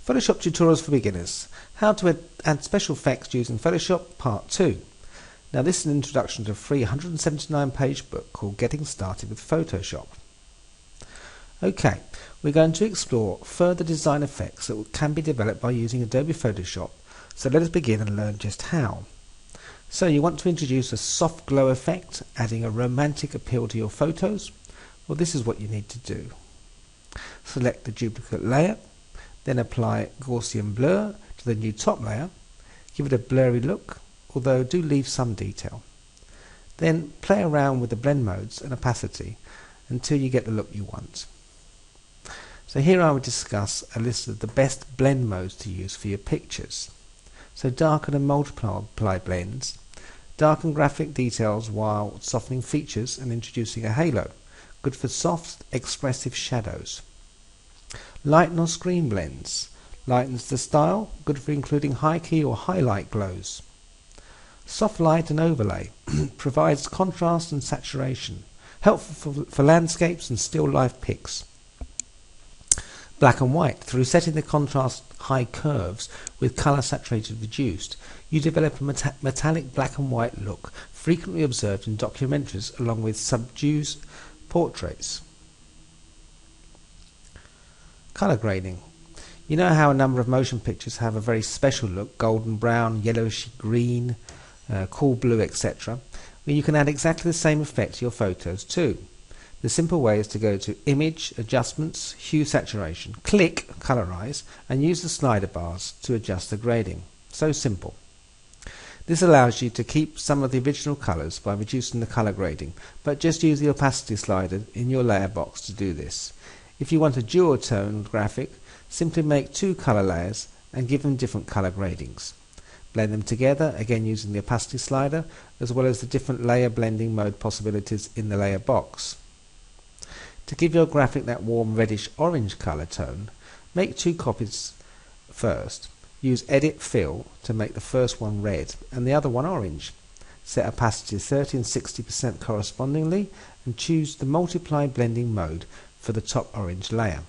Photoshop Tutorials for Beginners. How to add special effects using Photoshop, Part 2. Now this is an introduction to a free 179-page book called Getting Started with Photoshop. Okay, we're going to explore further design effects that can be developed by using Adobe Photoshop, so let us begin and learn just how. So you want to introduce a soft glow effect, adding a romantic appeal to your photos? Well, this is what you need to do. Select the duplicate layer, then apply Gaussian blur to the new top layer. Give it a blurry look, although do leave some detail. Then play around with the blend modes and opacity until you get the look you want. So here I will discuss a list of the best blend modes to use for your pictures. So darken and multiply blends, darken graphic details while softening features and introducing a halo, good for soft, expressive shadows. Lighten or screen blends, lightens the style, good for including high key or highlight glows. Soft light and overlay, provides contrast and saturation, helpful for landscapes and still life pics. Black and white, through setting the contrast high curves with color saturated reduced, you develop a metallic black and white look frequently observed in documentaries along with subdued portraits. Color grading. You know how a number of motion pictures have a very special look, golden brown, yellowish green, cool blue, etc. Well, you can add exactly the same effect to your photos too. The simple way is to go to Image, Adjustments, Hue Saturation, click Colorize and use the slider bars to adjust the grading. So simple. This allows you to keep some of the original colors by reducing the color grading, but just use the opacity slider in your layer box to do this. If you want a dual tone graphic, simply make two color layers and give them different color gradings. Blend them together, again using the opacity slider, as well as the different layer blending mode possibilities in the layer box. To give your graphic that warm reddish orange color tone, make two copies first. Use Edit Fill to make the first one red and the other one orange. Set opacity 30 and 60% correspondingly and choose the multiply blending mode for the top orange layer.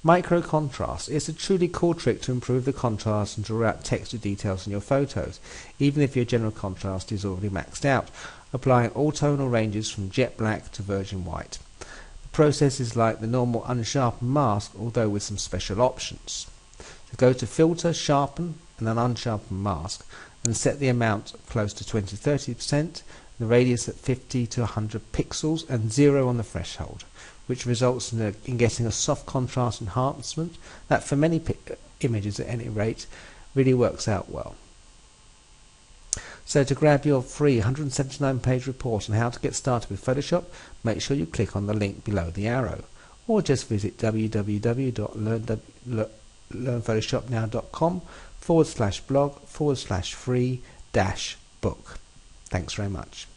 Micro contrast is a truly cool trick to improve the contrast and draw out texture details in your photos, even if your general contrast is already maxed out, applying all tonal ranges from jet black to virgin white. The process is like the normal unsharpened mask, although with some special options. So go to Filter, Sharpen and an unsharpened mask and set the amount close to 20-30%, the radius at 50 to 100 pixels and 0 on the threshold, which results in getting a soft contrast enhancement that for many images at any rate really works out well. So to grab your free 179-page report on how to get started with Photoshop, make sure you click on the link below the arrow, or just visit www.learnphotoshopnow.com/blog/free-book. Thanks very much.